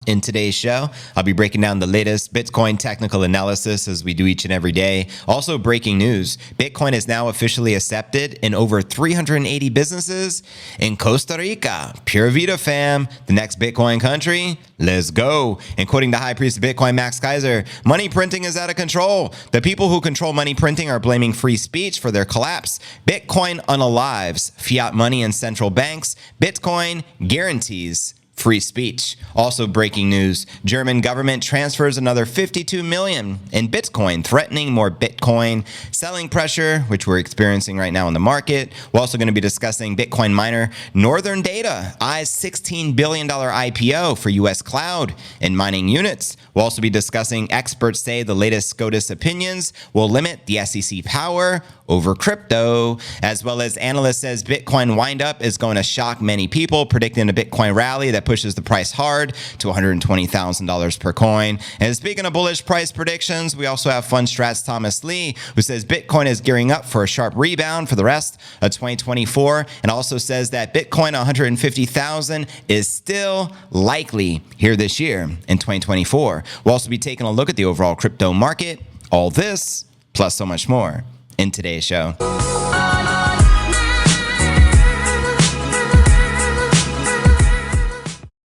In today's show, I'll be breaking down the latest Bitcoin technical analysis as we do each and every day. Also, breaking news, Bitcoin is now officially accepted in over 380 businesses in Costa Rica. Pure Vida fam, the next Bitcoin country, let's go. And quoting the high priest of Bitcoin, Max Kaiser, money printing is out of control. The people who control money printing are blaming free speech for their collapse. Bitcoin unalives fiat money and central banks. Bitcoin guarantees free speech. Also breaking news, German government transfers another 52 million in Bitcoin, threatening more Bitcoin selling pressure, which we're experiencing right now in the market. We're also going to be discussing Bitcoin miner Northern Data eyes $16 billion IPO for US cloud and mining units. We'll also be discussing experts say the latest SCOTUS opinions will limit the SEC power over crypto, as well as Analyst says Bitcoin windup is going to shock many people, predicting a Bitcoin rally that pushes the price hard to $120,000 per coin. And speaking of bullish price predictions, we also have Fundstrat's Thomas Lee, who says Bitcoin is gearing up for a sharp rebound for the rest of 2024, and also says that Bitcoin 150,000 is still likely here this year in 2024. We'll also be taking a look at the overall crypto market, all this, plus so much more in today's show.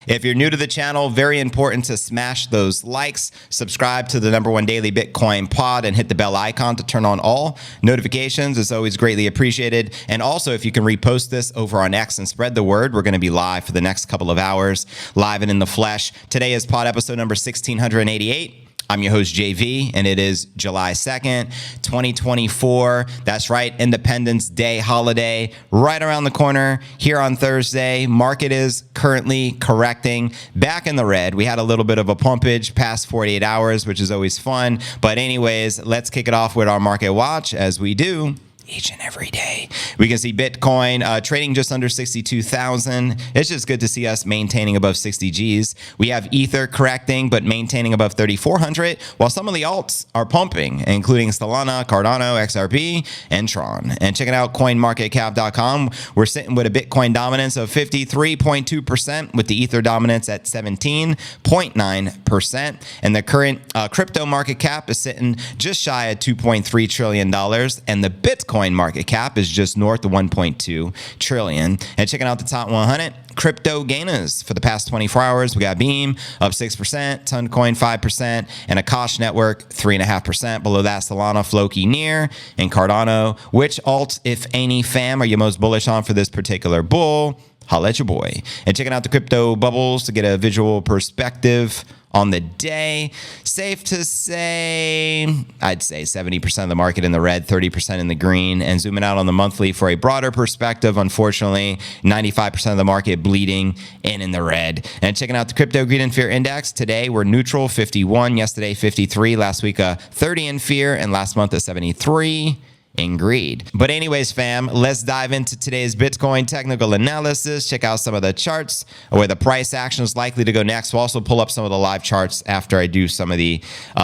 If you're new to the channel, very important to smash those likes, subscribe to the #1 daily Bitcoin pod, and hit the bell icon to turn on all notifications. It's always greatly appreciated. And also, if you can repost this over on X and spread the word, we're going to be live for the next couple of hours, live and in the flesh. Today is pod episode number 1688. I'm your host, JV, and it is July 2nd, 2024. That's right, Independence Day holiday right around the corner here on Thursday. Market is currently correcting back in the red. We had a little bit of a pumpage past 48 hours, which is always fun. But anyways, let's kick it off with our market watch as we do each and every day. We can see Bitcoin trading just under 62,000. It's just good to see us maintaining above 60 Gs. We have Ether correcting, but maintaining above 3,400, while some of the alts are pumping, including Solana, Cardano, XRP, and Tron. And checking out coinmarketcap.com, we're sitting with a Bitcoin dominance of 53.2%, with the Ether dominance at 17.9%. And the current crypto market cap is sitting just shy of $2.3 trillion. And the Bitcoin market cap is just north of 1.2 trillion. And checking out the top 100 crypto gainers for the past 24 hours, we got Beam up 6%, Toncoin 5%, and Akash Network 3.5%. Below that, Solana, Floki, Near, and Cardano. Which alt, if any, fam, are you most bullish on for this particular bull? Holla at your boy. And checking out the crypto bubbles to get a visual perspective on the day. Safe to say, I'd say 70% of the market in the red, 30% in the green. And zooming out on the monthly for a broader perspective, unfortunately, 95% of the market bleeding in the red. And checking out the Crypto Greed and Fear Index, today we're neutral, 51. Yesterday, 53. Last week, 30 in fear. And last month, 73 in greed. But anyways, fam, let's dive into today's Bitcoin technical analysis. Check out some of the charts where the price action is likely to go next. We'll also pull up some of the live charts after I do some of the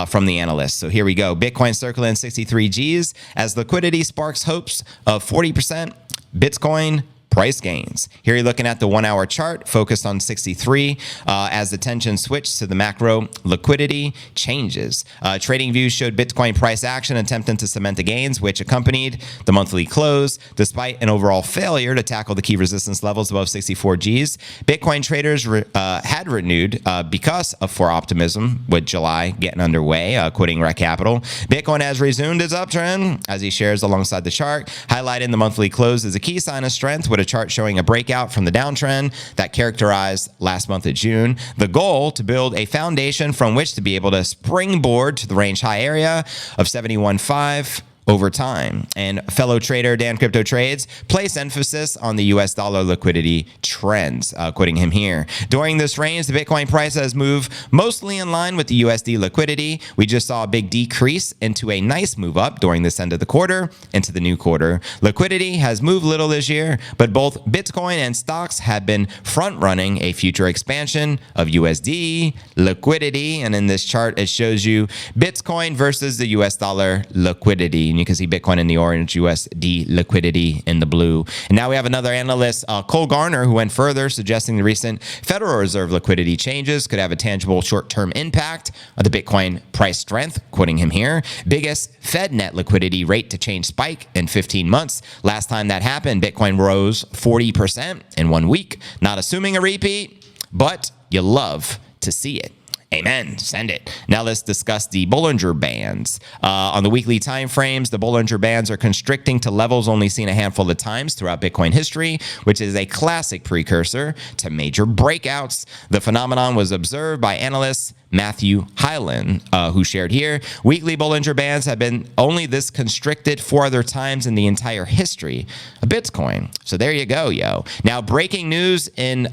from the analysts. So here we go. Bitcoin circling 63 Gs as liquidity sparks hopes of 40% Bitcoin price gains. Here you're looking at the 1 hour chart focused on 63 as attention switched to the macro liquidity changes. Trading views showed Bitcoin price action attempting to cement the gains, which accompanied the monthly close. Despite an overall failure to tackle the key resistance levels above 64 Gs, Bitcoin traders had renewed because of for optimism with July getting underway, quoting Rec Capital. Bitcoin has resumed its uptrend as he shares alongside the chart, highlighting the monthly close as a key sign of strength with a chart showing a breakout from the downtrend that characterized last month of June. The goal to build a foundation from which to be able to springboard to the range high area of 71.5 over time. And fellow trader Dan Crypto Trades placed emphasis on the US dollar liquidity trends, quoting him here. During this range, the Bitcoin price has moved mostly in line with the USD liquidity. We just saw a big decrease into a nice move up during this end of the quarter into the new quarter. Liquidity has moved little this year, but both Bitcoin and stocks have been front running a future expansion of USD liquidity. And in this chart, it shows you Bitcoin versus the US dollar liquidity and you can see Bitcoin in the orange, USD liquidity in the blue. And now we have another analyst, Cole Garner, who went further, suggesting the recent Federal Reserve liquidity changes could have a tangible short-term impact on the Bitcoin price strength. Quoting him here, biggest Fed net liquidity rate to change spike in 15 months. Last time that happened, Bitcoin rose 40% in 1 week. Not assuming a repeat, but you love to see it. Amen. Send it. Now let's discuss the Bollinger Bands. On the weekly time frames, the Bollinger Bands are constricting to levels only seen a handful of times throughout Bitcoin history, which is a classic precursor to major breakouts. The phenomenon was observed by analyst Matthew Hyland, who shared here, weekly Bollinger Bands have been only this constricted 4 other times in the entire history of Bitcoin. So there you go, yo. Now, breaking news in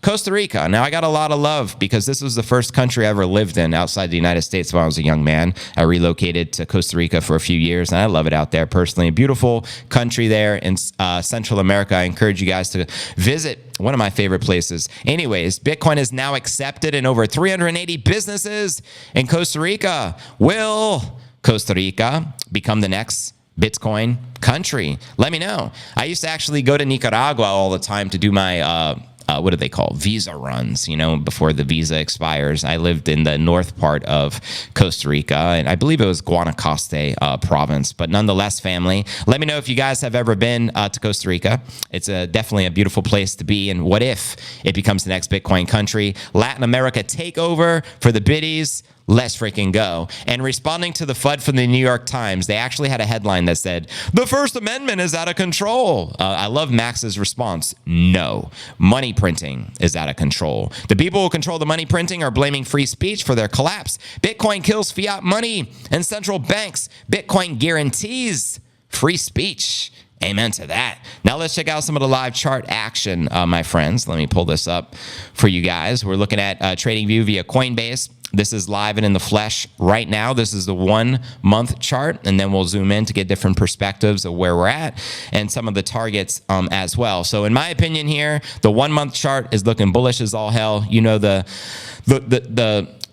Costa Rica. Now, I got a lot of love because this was the first country I ever lived in outside the United States when I was a young man. I relocated to Costa Rica for a few years, and I love it out there personally. A beautiful country there in Central America. I encourage you guys to visit. One of my favorite places. Anyways, Bitcoin is now accepted in over 380 businesses in Costa Rica. Will Costa Rica become the next Bitcoin country? Let me know. I used to actually go to Nicaragua all the time to do my what do they call visa runs, you know, before the visa expires. I lived in the north part of Costa Rica, and I believe it was Guanacaste province. But nonetheless, family, let me know if you guys have ever been to Costa Rica. It's definitely a beautiful place to be. And what if it becomes the next Bitcoin country? Latin America takeover for the biddies. Let's freaking go. And responding to the FUD from the New York Times, they actually had a headline that said, the First Amendment is out of control. I love Max's response. No, money printing is out of control. The people who control the money printing are blaming free speech for their collapse. Bitcoin kills fiat money and central banks. Bitcoin guarantees free speech. Amen to that. Now let's check out some of the live chart action, my friends. Let me pull this up for you guys. We're looking at TradingView via Coinbase. This is live and in the flesh right now. This is the 1 month chart, and then we'll zoom in to get different perspectives of where we're at and some of the targets as well. So in my opinion here, the 1 month chart is looking bullish as all hell. You know the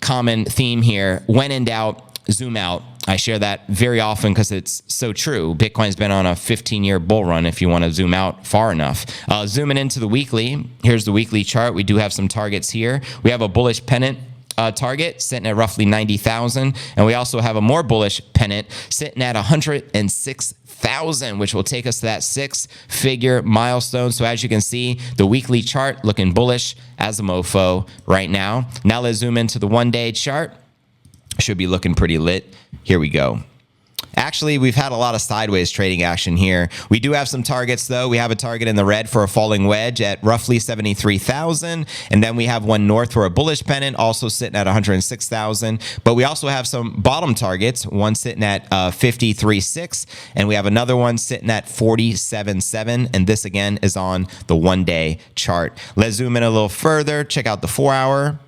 common theme here, when in doubt, zoom out. I share that very often because it's so true. Bitcoin's been on a 15-year bull run if you want to zoom out far enough. Zooming into the weekly, here's the weekly chart. We do have some targets here. We have a bullish pennant target sitting at roughly 90,000, and we also have a more bullish pennant sitting at 106,000, which will take us to that 6-figure milestone. So as you can see, the weekly chart looking bullish as a mofo right now. Now let's zoom into the 1-day chart. Should be looking pretty lit. Here we go. Actually, we've had a lot of sideways trading action here. We do have some targets, though. We have a target in the red for a falling wedge at roughly 73,000. And then we have one north for a bullish pennant, also sitting at 106,000. But we also have some bottom targets, one sitting at 53.6. And we have another one sitting at 47.7. And this, again, is on the 1-day chart. Let's zoom in a little further. Check out the 4-hour.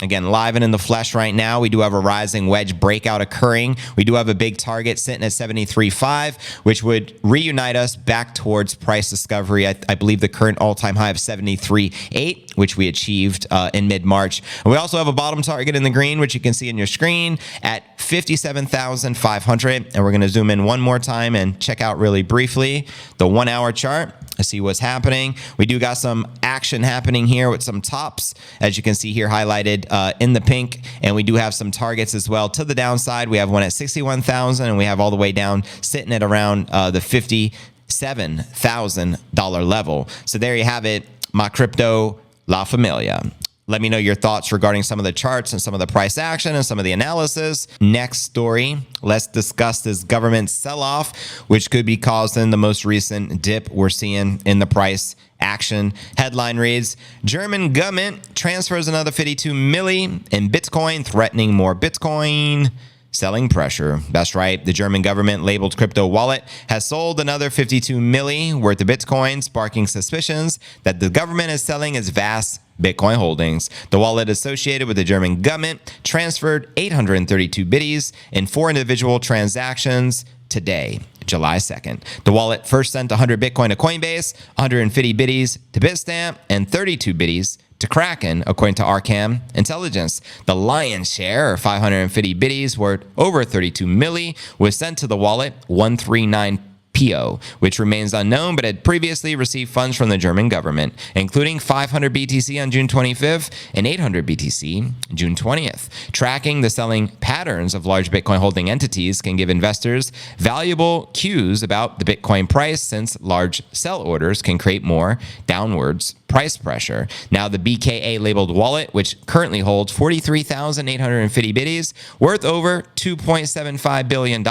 Again, live and in the flesh right now. We do have a rising wedge breakout occurring. We do have a big target sitting at 73.5, which would reunite us back towards price discovery. I believe the current all-time high of 73.8, which we achieved in mid-March. And we also have a bottom target in the green, which you can see on your screen at 57,500. And we're going to zoom in one more time and check out really briefly the 1-hour chart. See what's happening. We do got some action happening here with some tops, as you can see here highlighted in the pink, and we do have some targets as well to the downside. We have one at 61,000, and we have all the way down sitting at around the $57,000 level. So there you have it, my crypto La Familia. Let me know your thoughts regarding some of the charts and some of the price action and some of the analysis. Next story, let's discuss this government sell-off, which could be causing the most recent dip we're seeing in the price action. Headline reads, German government transfers another 52 milli in Bitcoin, threatening more Bitcoin. Selling pressure. That's right. The German government labeled crypto wallet has sold another 52 milli worth of Bitcoin, sparking suspicions that the government is selling its vast Bitcoin holdings. The wallet associated with the German government transferred 832 biddies in 4 individual transactions today, July 2nd. The wallet first sent 100 Bitcoin to Coinbase, 150 biddies to Bitstamp, and 32 biddies to Kraken, according to Arkham Intelligence. The lion's share, or 550 biddies worth over 32 milli, was sent to the wallet 139 PO, which remains unknown but had previously received funds from the German government, including 500 BTC on June 25th and 800 BTC June 20th. Tracking the selling patterns of large Bitcoin holding entities can give investors valuable cues about the Bitcoin price, since large sell orders can create more downwards price pressure. Now, the BKA labeled wallet, which currently holds 43,850 biddies worth over $2.75 billion,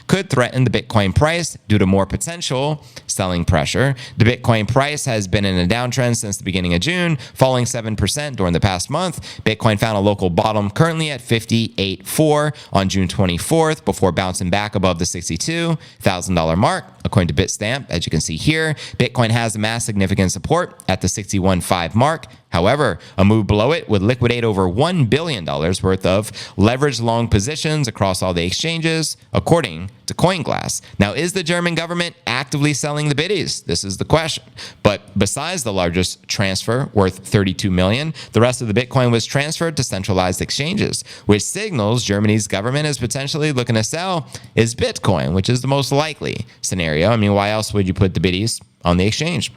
could threaten the Bitcoin price due to more potential selling pressure. The Bitcoin price has been in a downtrend since the beginning of June, falling 7% during the past month. Bitcoin found a local bottom currently at 58.4 on June 24th before bouncing back above the $62,000 mark. According to Bitstamp, as you can see here, Bitcoin has amassed significant support at the 61.5 mark. However, a move below it would liquidate over $1 billion worth of leveraged long positions across all the exchanges, according to CoinGlass. Now, is the German government actively selling the biddies? This is the question. But besides the largest transfer, worth 32 million, the rest of the Bitcoin was transferred to centralized exchanges, which signals Germany's government is potentially looking to sell is Bitcoin, which is the most likely scenario. I mean, why else would you put the biddies on the exchange?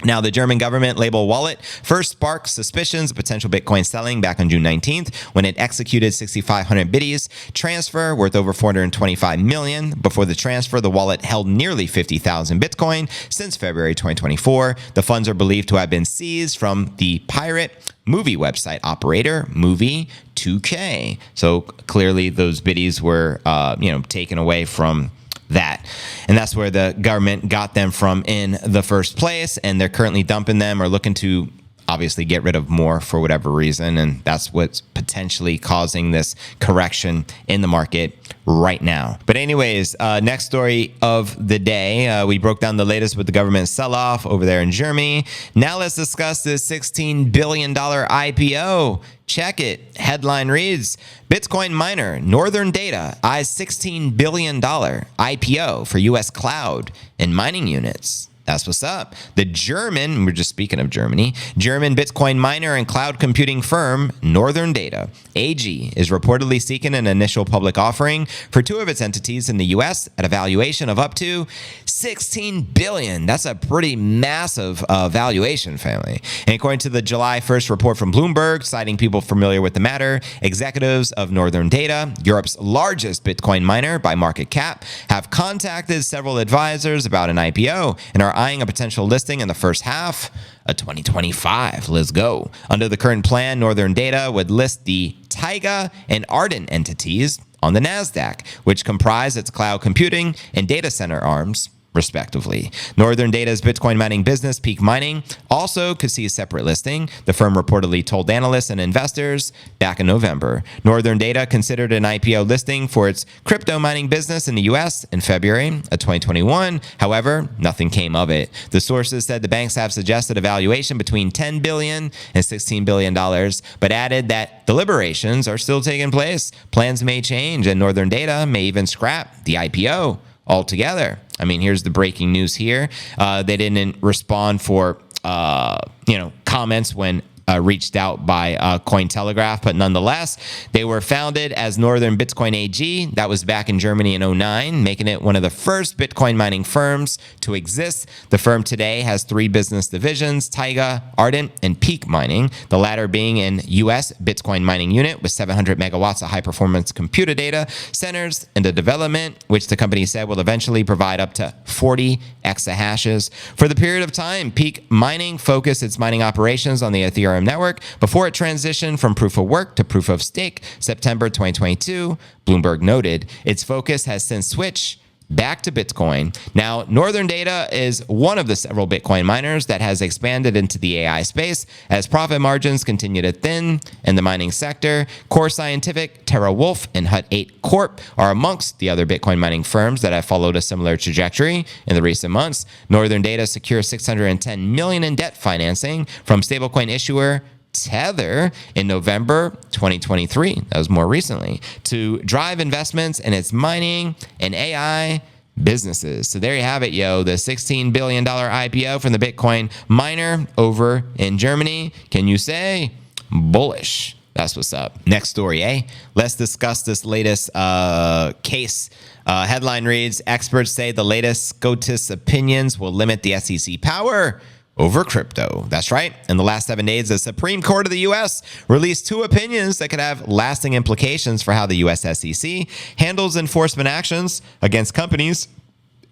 Now, the German government label wallet first sparked suspicions of potential Bitcoin selling back on June 19th when it executed 6,500 biddies transfer worth over 425 million. Before the transfer, the wallet held nearly 50,000 Bitcoin since February 2024. The funds are believed to have been seized from the pirate movie website operator Movie 2K. So clearly, those biddies were, taken away from that. And that's where the government got them from in the first place. And they're currently dumping them or looking to obviously get rid of more for whatever reason. And that's what's potentially causing this correction in the market right now. But anyways, next story of the day, we broke down the latest with the government sell-off over there in Germany. Now let's discuss this $16 billion IPO. Check it. Headline reads, Bitcoin miner Northern Data eyes $16 billion IPO for U.S. cloud and mining units. That's what's up. The German, we're just speaking of Germany, German Bitcoin miner and cloud computing firm Northern Data AG is reportedly seeking an initial public offering for two of its entities in the U.S. at a valuation of up to $16 billion. That's a pretty massive valuation, family. And according to the July 1st report from Bloomberg, citing people familiar with the matter, executives of Northern Data, Europe's largest Bitcoin miner by market cap, have contacted several advisors about an IPO and are eyeing a potential listing in the first half of 2025. Let's go. Under the current plan, Northern Data would list the Taiga and Ardent entities on the NASDAQ, which comprise its cloud computing and data center arms, respectively. Northern Data's Bitcoin mining business, Peak Mining, also could see a separate listing, the firm reportedly told analysts and investors back in November. Northern Data considered an IPO listing for its crypto mining business in the U.S. in February of 2021. However, nothing came of it. The sources said the banks have suggested a valuation between $10 billion and $16 billion, but added that deliberations are still taking place. Plans may change, and Northern Data may even scrap the IPO altogether. I mean, here's the breaking news here. They didn't respond for, comments when reached out by Cointelegraph, but nonetheless, they were founded as Northern Bitcoin AG. That was back in Germany in 2009, making it one of the first Bitcoin mining firms to exist. The firm today has three business divisions, Taiga, Ardent, and Peak Mining, the latter being an U.S. Bitcoin mining unit with 700 megawatts of high-performance computer data centers into development, which the company said will eventually provide up to 40 exahashes. For the period of time, Peak Mining focused its mining operations on the Ethereum network before it transitioned from proof of work to proof of stake September 2022. Bloomberg noted its focus has since switched back to Bitcoin. Now, Northern Data is one of the several Bitcoin miners that has expanded into the AI space as profit margins continue to thin in the mining sector. Core Scientific, TerraWolf, and Hut 8 Corp are amongst the other Bitcoin mining firms that have followed a similar trajectory in the recent months. Northern Data secured $610 million in debt financing from stablecoin issuer Tether in November 2023, that was more recently, to drive investments in its mining and AI businesses. So there you have it, yo. The $16 billion IPO from the Bitcoin miner over in Germany. Can you say bullish? That's what's up. Next story, eh? Let's discuss this latest case. Headline reads, experts say the latest SCOTUS opinions will limit the SEC power over crypto. That's right. In the last 7 days, the Supreme Court of the U.S. released 2 opinions that could have lasting implications for how the U.S. SEC handles enforcement actions against companies,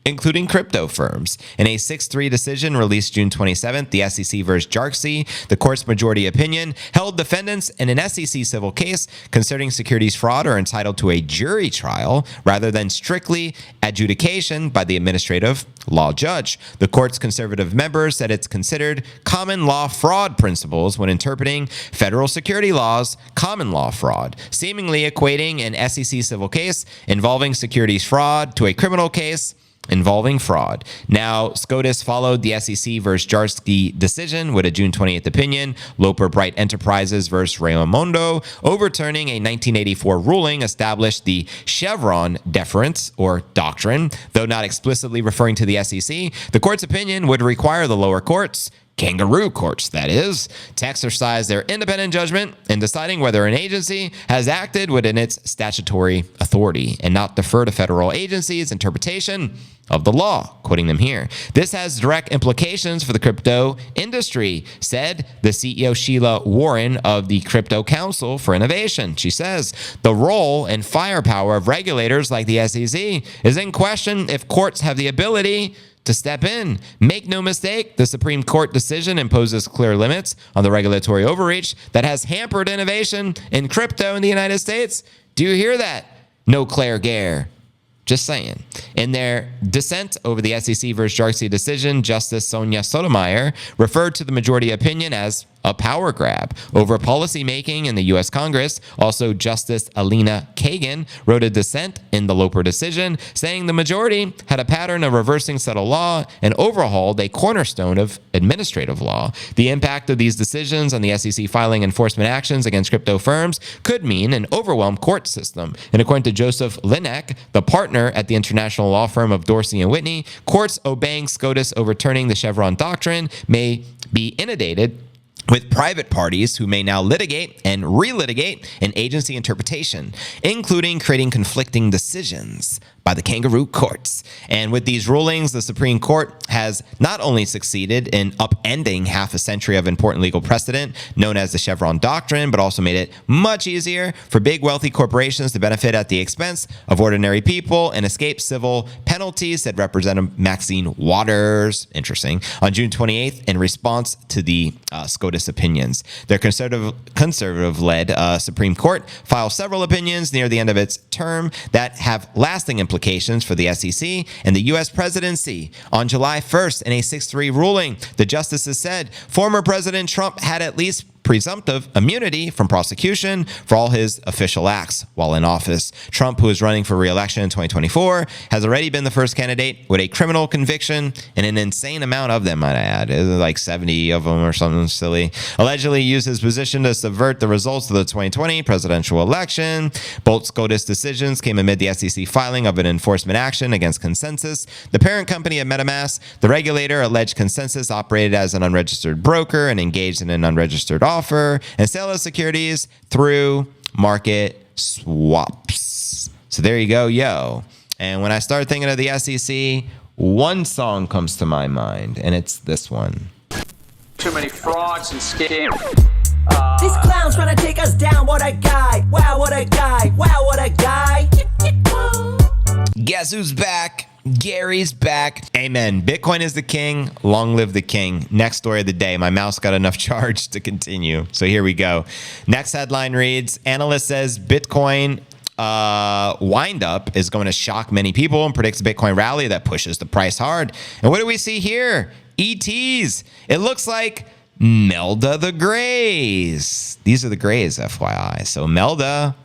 including crypto firms. In a 6-3 decision released June 27th, the SEC versus JARC, the court's majority opinion, held defendants in an SEC civil case concerning securities fraud are entitled to a jury trial rather than strictly adjudication by the administrative law judge. The court's conservative members said it's considered common law fraud principles when interpreting federal security laws, common law fraud, seemingly equating an SEC civil case involving securities fraud to a criminal case involving fraud. Now, SCOTUS followed the SEC versus JARC decision with a June 28th opinion, Loper Bright Enterprises versus Raimondo, overturning a 1984 ruling established the Chevron deference or doctrine. Though not explicitly referring to the SEC, the court's opinion would require the lower courts, kangaroo courts, that is, to exercise their independent judgment in deciding whether an agency has acted within its statutory authority and not defer to federal agencies' interpretation of the law, quoting them here. This has direct implications for the crypto industry, said the CEO Sheila Warren of the Crypto Council for Innovation. She says, the role and firepower of regulators like the SEC is in question if courts have the ability to step in. Make no mistake, the Supreme Court decision imposes clear limits on the regulatory overreach that has hampered innovation in crypto in the United States. Do you hear that? No Claire Gare. Just saying. In their dissent over the SEC versus JARC decision, Justice Sonia Sotomayor referred to the majority opinion as a power grab over policymaking in the U.S. Congress. Also, Justice Alina Kagan wrote a dissent in the Loper decision, saying the majority had a pattern of reversing settled law and overhauled a cornerstone of administrative law. The impact of these decisions on the SEC filing enforcement actions against crypto firms could mean an overwhelmed court system. And according to Joseph Linek, the partner at the international law firm of Dorsey and Whitney, courts obeying SCOTUS overturning the Chevron doctrine may be inundated with private parties who may now litigate and relitigate an agency interpretation, including creating conflicting decisions by the kangaroo courts. And with these rulings, the Supreme Court has not only succeeded in upending half a century of important legal precedent known as the Chevron doctrine, but also made it much easier for big wealthy corporations to benefit at the expense of ordinary people and escape civil penalties, said Representative Maxine Waters. Interesting. On June 28th, in response to the SCOTUS opinions, their conservative-led Supreme Court filed several opinions near the end of its term that have lasting implications for the SEC and the U.S. presidency. On July 1st, in a 6-3 ruling, the justices said former President Trump had at least presumptive immunity from prosecution for all his official acts while in office. Trump, who is running for re-election in 2024, has already been the first candidate with a criminal conviction, and an insane amount of them, might I add, like 70 of them or something silly, allegedly used his position to subvert the results of the 2020 presidential election. Both SCOTUS decisions came amid the SEC filing of an enforcement action against Consensus, the parent company of MetaMask. The regulator alleged Consensus operated as an unregistered broker and engaged in an unregistered offer and sale of securities through market swaps. So there you go, yo. And when I start thinking of the SEC, one song comes to my mind, and it's this one. Too many frauds and scams. These clowns trying to take us down. What a guy. Wow, what a guy. Wow, what a guy. Guess who's back? Gary's back. Amen. Bitcoin is the king. Long live the king. Next story of the day. My mouse got enough charge to continue. So here we go. Next headline reads, Analyst says Bitcoin wind-up is going to shock many people and predicts a Bitcoin rally that pushes the price hard. And what do we see here? ETs. It looks like Melda the Grays. These are the Grays, FYI. So Melda...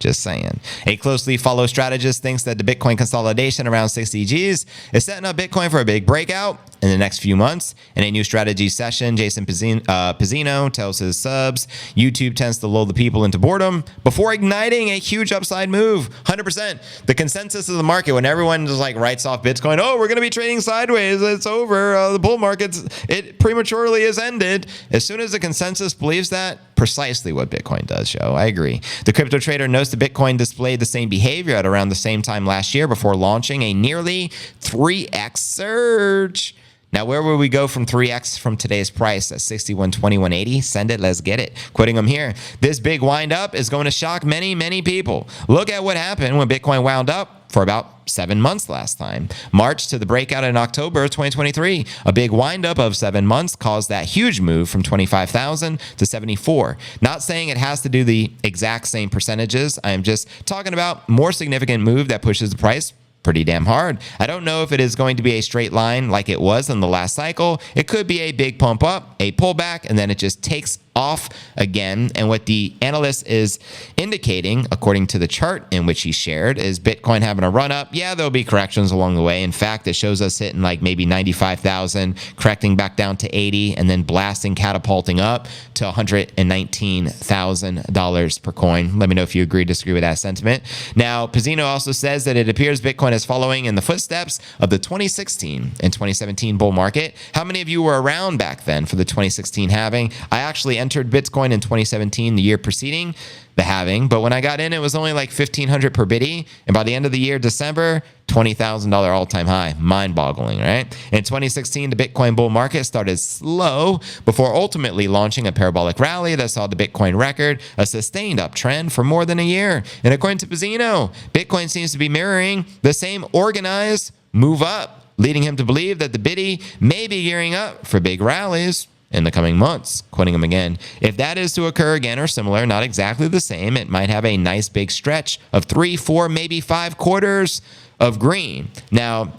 Just saying. A closely followed strategist thinks that the Bitcoin consolidation around 60 Gs is setting up Bitcoin for a big breakout. in the next few months. In a new strategy session, Jason Pizzino tells his subs YouTube tends to lull the people into boredom before igniting a huge upside move. 100%. The consensus of the market when everyone just like writes off Bitcoin, oh, we're going to be trading sideways, it's over, the bull market, it prematurely has ended. As soon as the consensus believes that, precisely what Bitcoin does show. I agree. The crypto trader notes that Bitcoin displayed the same behavior at around the same time last year before launching a nearly 3x surge. Now, where will we go from 3x from today's price at 61.2180? Send it, let's get it. Quoting him here. This big wind up is going to shock many, many people. Look at what happened when Bitcoin wound up for about 7 months last time. March to the breakout in October of 2023. A big windup of 7 months caused that huge move from 25,000 to 74. Not saying it has to do the exact same percentages. I am just talking about more significant move that pushes the price pretty damn hard. I don't know if it is going to be a straight line like it was in the last cycle. It could be a big pump up, a pullback, and then it just takes off again. And what the analyst is indicating, according to the chart in which he shared, is Bitcoin having a run up. Yeah, there'll be corrections along the way. In fact, it shows us hitting like maybe 95,000, correcting back down to 80, and then blasting, catapulting up to $119,000 per coin. Let me know if you agree or disagree with that sentiment. Now, Pizzino also says that it appears Bitcoin is following in the footsteps of the 2016 and 2017 bull market. How many of you were around back then for the 2016 halving? I actually entered Bitcoin in 2017, the year preceding the halving, but when I got in, it was only like $1,500 per bitty, and by the end of the year, December, $20,000 all-time high. Mind-boggling, right? In 2016, the Bitcoin bull market started slow before ultimately launching a parabolic rally that saw the Bitcoin record a sustained uptrend for more than a year. And according to Pizzino, Bitcoin seems to be mirroring the same organized move up, leading him to believe that the bitty may be gearing up for big rallies in the coming months. Quoting him again, if that is to occur again or similar, not exactly the same, it might have a nice big stretch of 3, 4, maybe 5 quarters of green. Now,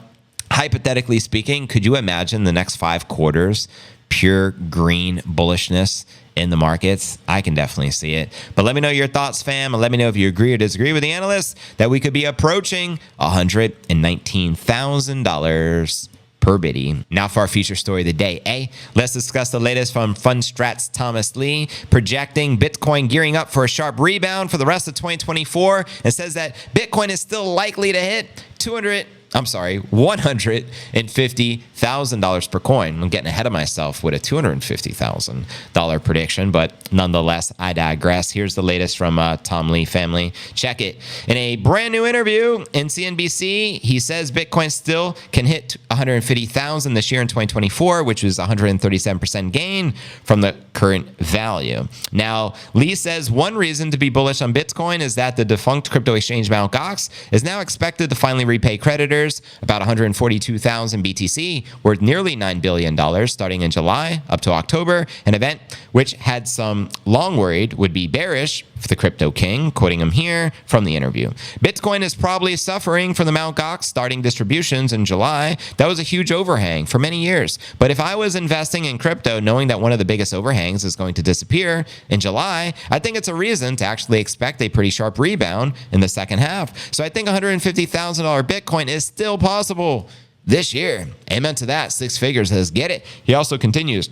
hypothetically speaking, could you imagine the next 5 quarters pure green bullishness in the markets? I can definitely see it. But let me know your thoughts, fam, and let me know if you agree or disagree with the analyst that we could be approaching $119,000 per bitty. Now for our feature story of the day. Let's discuss the latest from Fundstrat's Thomas Lee, projecting Bitcoin gearing up for a sharp rebound for the rest of 2024, and says that Bitcoin is still likely to hit $150,000 per coin. I'm getting ahead of myself with a $250,000 prediction, but nonetheless, I digress. Here's the latest from Tom Lee family. Check it. In a brand new interview in CNBC, he says Bitcoin still can hit 150,000 this year in 2024, which is 137% gain from the current value. Now, Lee says one reason to be bullish on Bitcoin is that the defunct crypto exchange Mt. Gox is now expected to finally repay creditors about 142,000 BTC, worth nearly $9 billion starting in July up to October, an event which had some long worried would be bearish for the crypto king, quoting him here from the interview. Bitcoin is probably suffering from the Mt. Gox starting distributions in July. That was a huge overhang for many years. But if I was investing in crypto knowing that one of the biggest overhangs is going to disappear in July, I think it's a reason to actually expect a pretty sharp rebound in the second half. So I think $150,000 Bitcoin is still possible this year. Amen to that. 6 figures, let's get it. He also continues,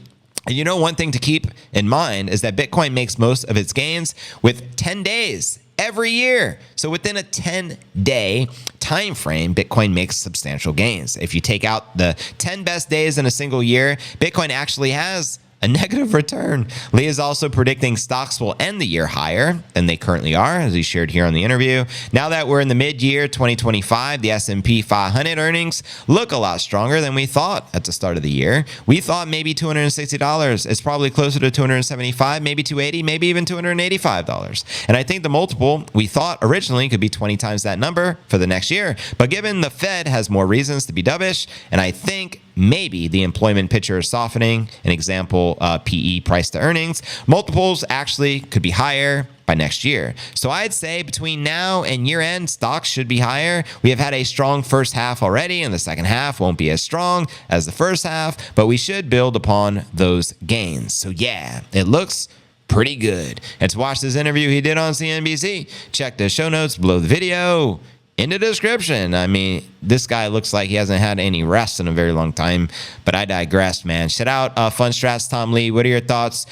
you know, one thing to keep in mind is that Bitcoin makes most of its gains with 10 days every year. So within a 10-day time frame, Bitcoin makes substantial gains. If you take out the 10 best days in a single year, Bitcoin actually has a negative return. Lee is also predicting stocks will end the year higher than they currently are, as he shared here on the interview. Now that we're in the mid-year 2025, the S&P 500 earnings look a lot stronger than we thought at the start of the year. We thought maybe $260. It's probably closer to $275, maybe $280, maybe even $285. And I think the multiple we thought originally could be 20 times that number for the next year. But given the Fed has more reasons to be dovish, and I think maybe the employment picture is softening, an example, PE, price to earnings, multiples actually could be higher by next year. So I'd say between now and year end, stocks should be higher. We have had a strong first half already, and the second half won't be as strong as the first half, but we should build upon those gains. So yeah, it looks pretty good. And to watch this interview he did on CNBC, check the show notes below the video. in the description. I mean, this guy looks like he hasn't had any rest in a very long time, but I digress, man. Shout out Fun Strats Tom Lee. What are your thoughts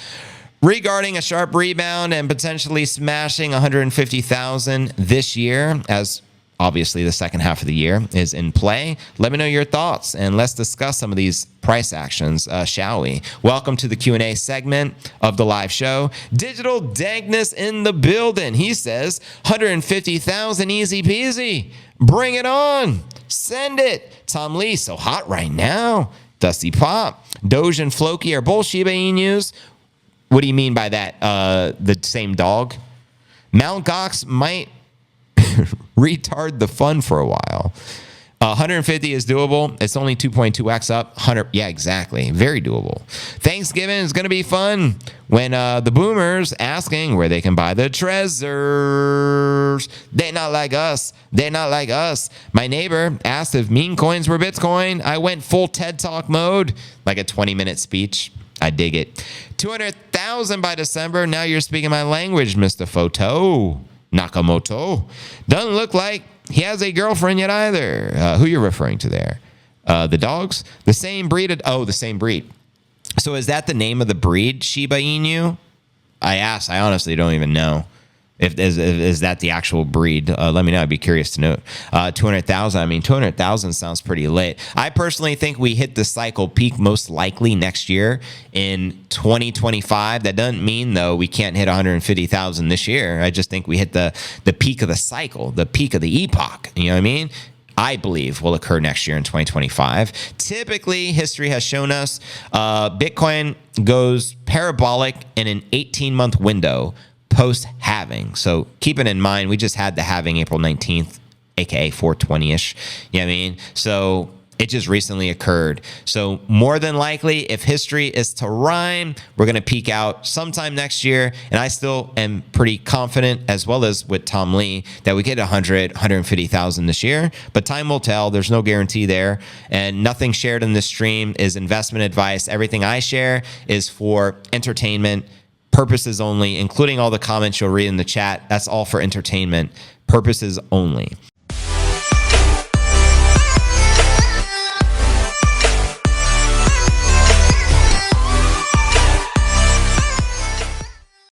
regarding a sharp rebound and potentially smashing 150,000 this year, as obviously the second half of the year is in play? Let me know your thoughts, and let's discuss some of these price actions, shall we? Welcome to the Q&A segment of the live show. Digital Dankness in the building. He says 150,000 easy peasy. Bring it on. Send it. Tom Lee, so hot right now. Dusty Pop. Doge and Floki are both Shiba Inus. What do you mean by that? The same dog? Mount Gox might retard the fun for a while. 150 is doable. It's only 2.2x up. 100, yeah, exactly. Very doable. Thanksgiving is going to be fun when the boomers asking where they can buy the treasures. They're not like us. They're not like us. My neighbor asked if meme coins were Bitcoin. I went full TED Talk mode, like a 20-minute speech. I dig it. 200,000 by December. Now you're speaking my language, Mr. Photo Nakamoto. Doesn't look like he has a girlfriend yet either. Who you're referring to there? The dogs? The same breed? The same breed. So is that the name of the breed, Shiba Inu? I asked. I honestly don't even know. If is that the actual breed? Let me know. I'd be curious to know. 200,000. I mean, 200,000 sounds pretty lit. I personally think we hit the cycle peak most likely next year in 2025. That doesn't mean, though, we can't hit 150,000 this year. I just think we hit the peak of the cycle, the peak of the epoch. You know what I mean? I believe will occur next year in 2025. Typically, history has shown us Bitcoin goes parabolic in an 18-month window post-halving. So keep it in mind, we just had the halving April 19th, aka 420-ish. You know what I mean? So it just recently occurred. So more than likely, if history is to rhyme, we're going to peak out sometime next year. And I still am pretty confident, as well as with Tom Lee, that we get 150,000 this year. But time will tell. There's no guarantee there. And nothing shared in this stream is investment advice. Everything I share is for entertainment purposes only, including all the comments you'll read in the chat. That's all for entertainment purposes only.